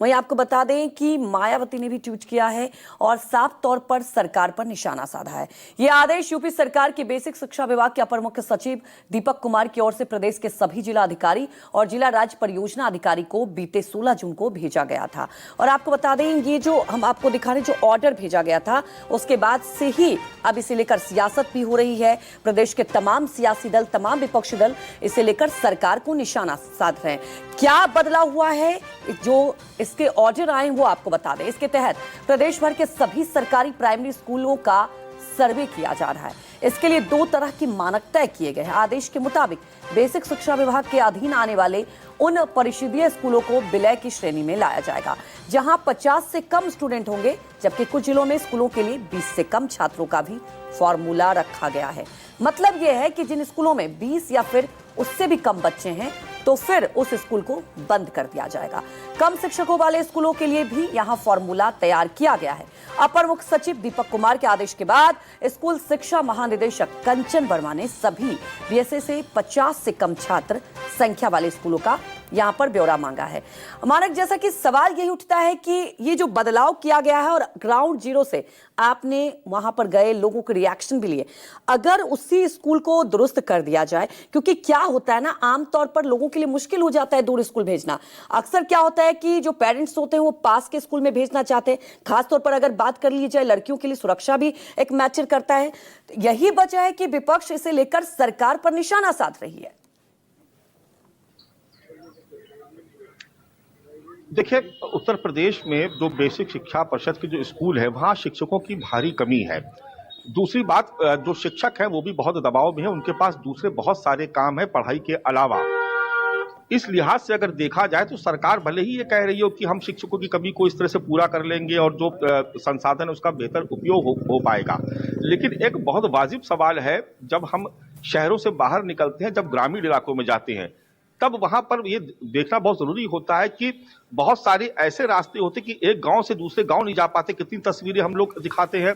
वहीं आपको बता दें कि मायावती ने भी ट्वीट किया है और साफ तौर पर सरकार पर निशाना साधा है। यह आदेश यूपी सरकार के बेसिक शिक्षा विभाग के अपर मुख्य सचिव दीपक कुमार की ओर से प्रदेश के सभी जिला अधिकारी और जिला राज्य परियोजना अधिकारी को बीते 16 जून को भेजा गया था। और आपको बता दें, ये जो हम आपको दिखा रहे जो ऑर्डर भेजा गया था, उसके बाद से ही अब इसे लेकर सियासत भी हो रही है। प्रदेश के तमाम सियासी दल, तमाम विपक्षी दल इसे लेकर सरकार को निशाना साध रहे हैं। क्या बदलाव हुआ है, जो इसके ऑर्डर आए वो आपको बता दें। इसके तहत प्रदेश भर के सभी सरकारी प्राइमरी स्कूलों का सर्वे किया जा रहा है। इसके लिए 2 तरह की मानक तय किए गए हैं। आदेश के मुताबिक बेसिक शिक्षा विभाग के अधीन आने वाले उन परिषदीय स्कूलों को विलय की श्रेणी में लाया जाएगा जहां 50 से कम स्टूडेंट होंगे, जबकि कुछ जिलों में स्कूलों के लिए 20 से कम छात्रों का भी फॉर्मूला रखा गया है। मतलब यह है कि जिन स्कूलों में 20 या फिर उससे भी कम बच्चे हैं तो फिर उस स्कूल को बंद कर दिया जाएगा। कम शिक्षकों वाले स्कूलों के लिए भी यहां फॉर्मूला तैयार किया गया है। अपर मुख्य सचिव दीपक कुमार के आदेश के बाद स्कूल शिक्षा महानिदेशक कंचन वर्मा ने सभी बीएसए से 50 से कम छात्र संख्या वाले स्कूलों का यहां पर ब्यौरा मांगा है। मानक, जैसा कि सवाल यही उठता है कि ये जो बदलाव किया गया है और ग्राउंड जीरो से आपने वहां पर गए लोगों के रिएक्शन भी लिए, अगर उसी स्कूल को दुरुस्त कर दिया जाए, क्योंकि क्या होता है ना, आमतौर पर लोगों के लिए मुश्किल हो जाता है दूर स्कूल भेजना। अक्सर क्या होता है कि जो पेरेंट्स होते हैं वो पास के स्कूल में भेजना चाहते हैं। खासतौर पर अगर बात कर ली जाए, लड़कियों के लिए सुरक्षा भी एक मैटर करता है। यही वजह है कि विपक्ष इसे लेकर सरकार पर निशाना साध रही है। देखिए, उत्तर प्रदेश में जो बेसिक शिक्षा परिषद के जो स्कूल है, वहां शिक्षकों की भारी कमी है। दूसरी बात, जो शिक्षक हैं वो भी बहुत दबाव में है, उनके पास दूसरे बहुत सारे काम है पढ़ाई के अलावा। इस लिहाज से अगर देखा जाए तो सरकार भले ही ये कह रही हो कि हम शिक्षकों की कमी को इस तरह से पूरा कर लेंगे और जो संसाधन उसका बेहतर उपयोग हो पाएगा, लेकिन एक बहुत वाजिब सवाल है, जब हम शहरों से बाहर निकलते हैं, जब ग्रामीण इलाकों में जाते हैं, तब वहां पर ये देखना बहुत जरूरी होता है कि बहुत सारे ऐसे रास्ते होते कि एक गांव से दूसरे गांव नहीं जा पाते। कितनी तस्वीरें हम लोग दिखाते हैं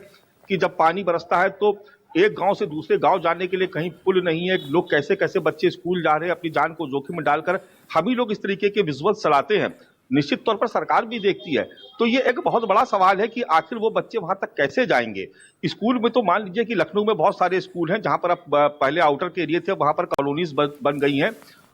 कि जब पानी बरसता है तो एक गांव से दूसरे गांव जाने के लिए कहीं पुल नहीं है, लोग कैसे कैसे बच्चे स्कूल जा रहे हैं अपनी जान को जोखिम में डालकर। हम ही लोग इस तरीके के विजुअल चलाते हैं, निश्चित तौर पर सरकार भी देखती है। तो ये एक बहुत बड़ा सवाल है कि आखिर वो बच्चे वहां तक कैसे जाएंगे। स्कूल में तो मान लीजिए कि लखनऊ में बहुत सारे स्कूल हैं जहां पर अब पहले आउटर के एरिया थे, वहां पर कॉलोनीज बन गई हैं,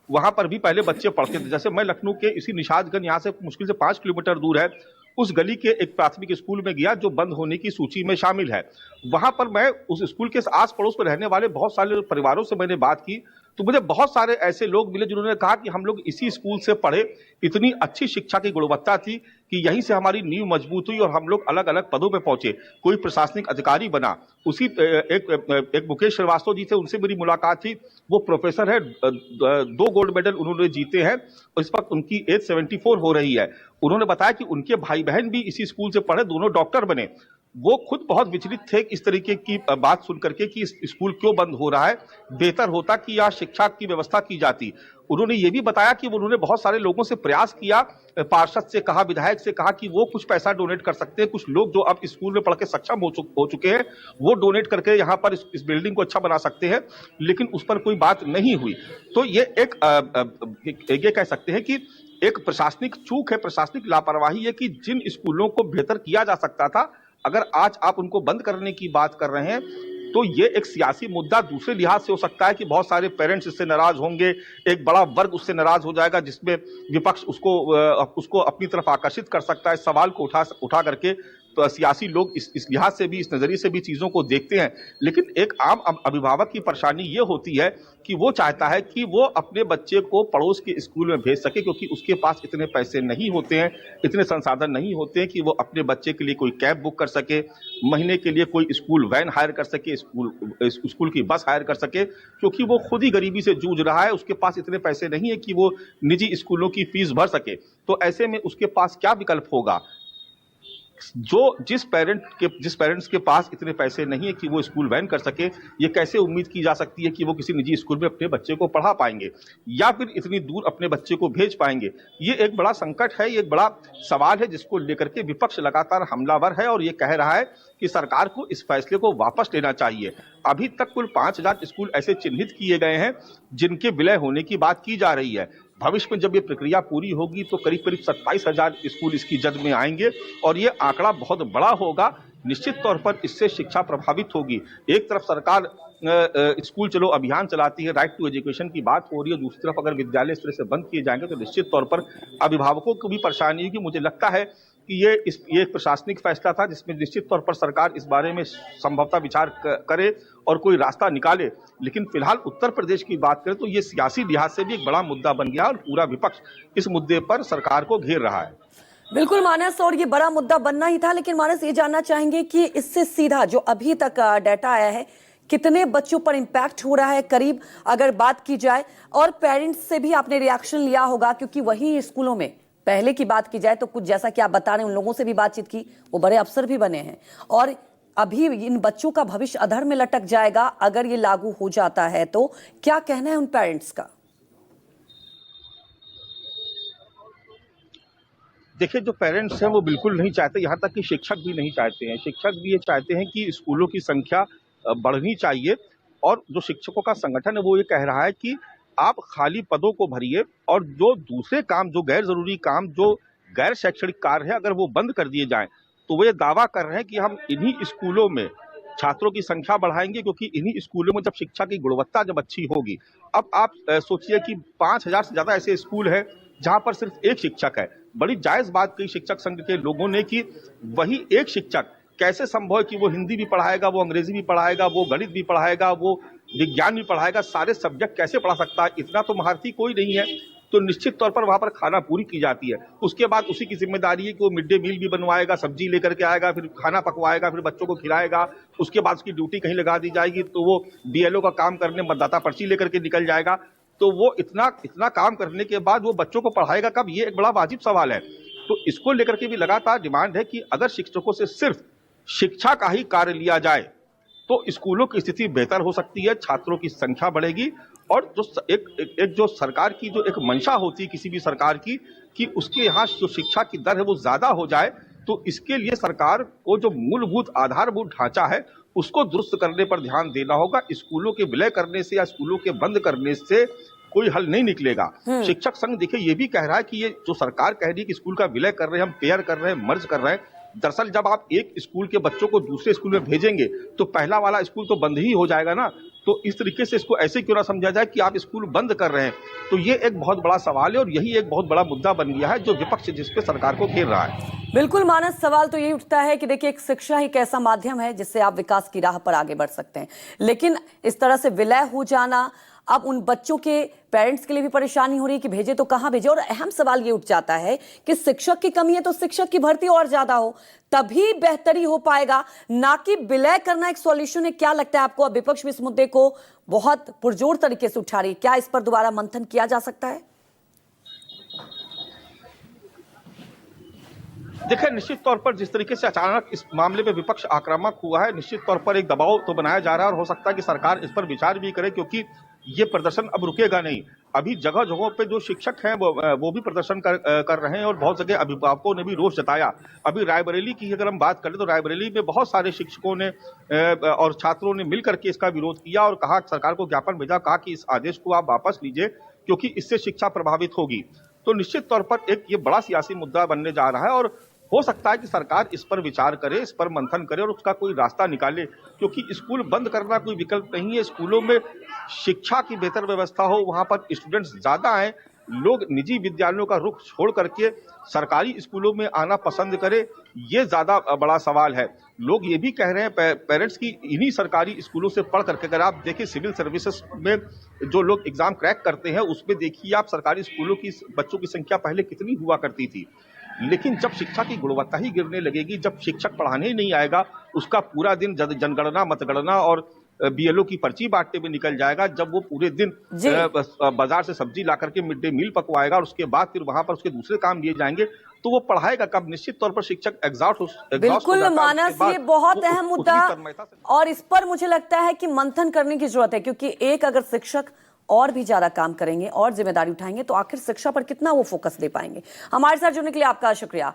वहां पर भी पहले बच्चे पढ़ते थे। जैसे मैं लखनऊ के इसी निशादगंज, यहाँ से मुश्किल से 5 किलोमीटर दूर है, उस गली के एक प्राथमिक स्कूल में गया जो बंद होने की सूची में शामिल है। वहां पर मैं उस स्कूल के आस पड़ोस में रहने वाले बहुत सारे परिवारों से मैंने बात की तो मुझे बहुत सारे ऐसे लोग मिले जिन्होंने कहा कि हम लोग इसी स्कूल से पढ़े, इतनी अच्छी शिक्षा की गुणवत्ता थी कि यहीं से हमारी नींव मजबूत हुई और हम लोग अलग अलग पदों पे पहुंचे। कोई प्रशासनिक अधिकारी बना। उसी एक मुकेश श्रीवास्तव जी थे, उनसे मेरी मुलाकात थी। वो प्रोफेसर है, 2 गोल्ड मेडल उन्होंने जीते हैं और इस वक्त उनकी एज 74 हो रही है। उन्होंने बताया कि उनके भाई बहन भी इसी स्कूल से पढ़े, दोनों डॉक्टर बने। वो खुद बहुत विचलित थे इस तरीके की बात सुन करके कि स्कूल क्यों बंद हो रहा है, बेहतर होता कि यहाँ शिक्षा की व्यवस्था की जाती। उन्होंने ये भी बताया कि उन्होंने बहुत सारे लोगों से प्रयास किया, पार्षद से कहा, विधायक से कहा कि वो कुछ पैसा डोनेट कर सकते हैं। कुछ लोग जो अब स्कूल में पढ़ के सक्षम हो चुके हैं वो डोनेट करके यहाँ पर इस बिल्डिंग को अच्छा बना सकते हैं, लेकिन उस पर कोई बात नहीं हुई। तो ये ये कह सकते हैं कि एक प्रशासनिक चूक है, प्रशासनिक लापरवाही है कि जिन स्कूलों को बेहतर किया जा सकता था, अगर आज आप उनको बंद करने की बात कर रहे हैं तो ये एक सियासी मुद्दा दूसरे लिहाज से हो सकता है कि बहुत सारे पेरेंट्स इससे नाराज होंगे, एक बड़ा वर्ग उससे नाराज हो जाएगा जिसमें विपक्ष उसको अपनी तरफ आकर्षित कर सकता है। सवाल को उठा करके तो सियासी लोग इस लिहाज से भी, इस नजरिए से भी चीजों को देखते हैं। लेकिन एक आम अभिभावक की परेशानी ये होती है कि वो चाहता है कि वो अपने बच्चे को पड़ोस के स्कूल में भेज सके, क्योंकि उसके पास इतने पैसे नहीं होते हैं, इतने संसाधन नहीं होते हैं कि वो अपने बच्चे के लिए कोई कैब बुक कर सके, महीने के लिए कोई स्कूल वैन हायर कर सके, स्कूल की बस हायर कर सके, क्योंकि वो खुद ही गरीबी से जूझ रहा है। उसके पास इतने पैसे नहीं है कि वो निजी स्कूलों की फीस भर सके। तो ऐसे में उसके पास क्या विकल्प होगा? जिस पेरेंट्स के पास इतने पैसे नहीं है कि वो स्कूल वैन कर सके, ये कैसे उम्मीद की जा सकती है कि वो किसी निजी स्कूल में अपने बच्चे को पढ़ा पाएंगे या फिर इतनी दूर अपने बच्चे को भेज पाएंगे? ये एक बड़ा संकट है, ये एक बड़ा सवाल है जिसको लेकर के विपक्ष लगातार हमलावर है और ये कह रहा है कि सरकार को इस फैसले को वापस लेना चाहिए। अभी तक कुल 5000 स्कूल ऐसे चिन्हित किए गए हैं जिनके विलय होने की बात की जा रही है। भविष्य में जब ये प्रक्रिया पूरी होगी तो करीब करीब 27,000 स्कूल इसकी जद में आएंगे और ये आंकड़ा बहुत बड़ा होगा। निश्चित तौर पर इससे शिक्षा प्रभावित होगी। एक तरफ सरकार स्कूल चलो अभियान चलाती है, राइट टू एजुकेशन की बात हो रही है, दूसरी तरफ अगर विद्यालय इस तरह से बंद किए जाएंगे तो निश्चित तौर पर अभिभावकों को भी परेशानी होगी। मुझे लगता है कि ये एक प्रशासनिक फैसला था जिसमें निश्चित तौर पर सरकार इस बारे में संभवतः विचार करे और कोई रास्ता निकाले। लेकिन फिलहाल उत्तर प्रदेश की बात करें तो ये सियासी लिहाज से भी एक बड़ा मुद्दा बन गया और पूरा विपक्ष इस मुद्दे पर सरकार को घेर रहा है। बिल्कुल मानस, और ये बड़ा मुद्दा बनना ही था। लेकिन मानस, ये जानना चाहेंगे कि इससे सीधा जो अभी तक डाटा आया है, कितने बच्चों पर इम्पैक्ट हो रहा है करीब, अगर बात की जाए, और पेरेंट्स से भी आपने रिएक्शन लिया होगा क्योंकि वही स्कूलों में पहले की बात की जाए तो कुछ जैसा कि आप बता रहे हैं, उन लोगों से भी बातचीत की, वो बड़े अफसर भी बने हैं, और अभी इन बच्चों का भविष्य अधर में लटक जाएगा अगर ये लागू हो जाता है। तो क्या कहना है उन पेरेंट्स का? देखिए, जो पेरेंट्स हैं वो बिल्कुल नहीं चाहते, यहाँ तक कि शिक्षक भी नहीं चाहते हैं। शिक्षक भी ये चाहते हैं कि स्कूलों की संख्या बढ़नी चाहिए, और जो शिक्षकों का संगठन है वो ये कह रहा है कि आप खाली पदों को भरिए और जो दूसरे काम, जो गैर जरूरी काम, जो गैर शैक्षणिक कार्य है, अगर वो बंद कर दिए जाएं तो वो ये दावा कर रहे हैं कि हम इन्हीं स्कूलों में छात्रों की संख्या बढ़ाएंगे, क्योंकि इन्हीं स्कूलों में जब शिक्षा की गुणवत्ता जब अच्छी होगी। अब आप सोचिए कि 5,000 से ज्यादा ऐसे स्कूल हैं जहां पर सिर्फ एक शिक्षक है। बड़ी जायज बात कही शिक्षक संघ के लोगों ने कि वही एक शिक्षक कैसे संभव है कि वो हिंदी भी पढ़ाएगा, वो अंग्रेजी भी पढ़ाएगा, वो गणित भी पढ़ाएगा, वो विज्ञान भी पढ़ाएगा, सारे सब्जेक्ट कैसे पढ़ा सकता है? इतना तो महारथी कोई नहीं है। तो निश्चित तौर पर वहां पर खाना पूरी की जाती है। उसके बाद उसी की जिम्मेदारी है कि वो मिड डे मील भी बनवाएगा, सब्जी लेकर के आएगा, फिर खाना पकवाएगा, फिर बच्चों को खिलाएगा। उसके बाद उसकी ड्यूटी कहीं लगा दी जाएगी तो वो बीएलओ का काम करने मतदाता पर्ची लेकर के निकल जाएगा। तो वो इतना काम करने के बाद वो बच्चों को पढ़ाएगा कब? ये एक बड़ा वाजिब सवाल है। तो इसको लेकर के भी लगातार डिमांड है कि अगर शिक्षकों से सिर्फ शिक्षा का ही कार्य लिया जाए तो स्कूलों की स्थिति बेहतर हो सकती है, छात्रों की संख्या बढ़ेगी, और जो एक जो सरकार की जो एक मंशा होती है किसी भी सरकार की कि उसके यहाँ जो शिक्षा की दर है वो ज्यादा हो जाए, तो इसके लिए सरकार को जो मूलभूत आधारभूत ढांचा है उसको दुरुस्त करने पर ध्यान देना होगा। स्कूलों के विलय करने से या स्कूलों के बंद करने से कोई हल नहीं निकलेगा। शिक्षक संघ देखिए ये भी कह रहा है कि ये जो सरकार कह रही है कि स्कूल का विलय कर रहे हैं, हम पेयर कर रहे हैं, मर्ज कर रहे हैं, दरअसल जब आप एक स्कूल के बच्चों को दूसरे स्कूल में भेजेंगे तो पहला वाला स्कूल तो बंद ही हो जाएगा ना। तो इस तरीके से इसको ऐसे क्यों ना समझा जाए कि आप स्कूल बंद कर रहे हैं। तो ये एक बहुत बड़ा सवाल है और यही एक बहुत बड़ा मुद्दा बन गया है जो विपक्ष जिस पे सरकार को घेर रहा है। बिल्कुल मानस, सवाल तो यही उठता है कि देखिए, एक शिक्षा एक ऐसा माध्यम है जिससे आप विकास की राह पर आगे बढ़ सकते हैं, लेकिन इस तरह से विलय हो जाना अब उन बच्चों के पेरेंट्स के लिए भी परेशानी हो रही है कि भेजे तो कहां भेजे। और अहम सवाल ये उठ जाता है कि शिक्षक की कमी है तो शिक्षक की भर्ती और ज्यादा हो तभी बेहतरी हो पाएगा, ना कि विलय करना एक सॉल्यूशन है। क्या लगता है आपको? अब विपक्ष भी इस मुद्दे को बहुत पुरजोर तरीके से उठा रही है, क्या इस पर दोबारा मंथन किया जा सकता है? देखिए, निश्चित तौर पर जिस तरीके से अचानक इस मामले में विपक्ष आक्रामक हुआ है, निश्चित तौर पर एक दबाव तो बनाया जा रहा है और हो सकता है कि सरकार इस पर विचार भी करे, क्योंकि ये प्रदर्शन अब रुकेगा नहीं। अभी जगह जगहों पे जो शिक्षक हैं वो भी प्रदर्शन कर रहे हैं और बहुत जगह अभिभावकों ने भी रोष जताया। अभी रायबरेली की अगर हम बात करें तो रायबरेली में बहुत सारे शिक्षकों ने और छात्रों ने मिलकर के इसका विरोध किया और कहा, सरकार को ज्ञापन भेजा, कहा कि इस आदेश को आप वापस लीजिए क्योंकि इससे शिक्षा प्रभावित होगी। तो निश्चित तौर पर एक ये बड़ा सियासी मुद्दा बनने जा रहा है और हो सकता है कि सरकार इस पर विचार करे, इस पर मंथन करे और उसका कोई रास्ता निकाले, क्योंकि स्कूल बंद करना कोई विकल्प नहीं है। स्कूलों में शिक्षा की बेहतर व्यवस्था हो, वहां पर स्टूडेंट्स ज्यादा आए, लोग निजी विद्यालयों का रुख छोड़ करके सरकारी स्कूलों में आना पसंद करे, ये ज्यादा बड़ा सवाल है। लोग ये भी कह रहे हैं पेरेंट्स की इन्हीं सरकारी स्कूलों से पढ़ करके, अगर आप देखिए सिविल सर्विसेज में जो लोग एग्जाम क्रैक करते हैं उसमें देखिए आप सरकारी स्कूलों की बच्चों की संख्या पहले कितनी हुआ करती थी, लेकिन जब शिक्षा की गुणवत्ता ही गिरने लगेगी, जब शिक्षक पढ़ाने ही नहीं आएगा, उसका पूरा दिन जनगणना मतगणना और बीएलओ की पर्ची बांटने में निकल जाएगा, जब वो पूरे दिन बाजार से सब्जी ला करके मिड डे मील पकवाएगा और उसके बाद फिर वहां पर उसके दूसरे काम लिए जाएंगे, तो वो पढ़ाएगा कब? निश्चित तौर पर शिक्षक एग्जॉस्ट बिल्कुल मानस, ये बहुत अहम मुद्दा और इस पर मुझे लगता है कि मंथन करने की जरूरत है, क्योंकि एक अगर शिक्षक और भी ज्यादा काम करेंगे और जिम्मेदारी उठाएंगे तो आखिर शिक्षा पर कितना वो फोकस दे पाएंगे। हमारे साथ जुड़ने के लिए आपका शुक्रिया।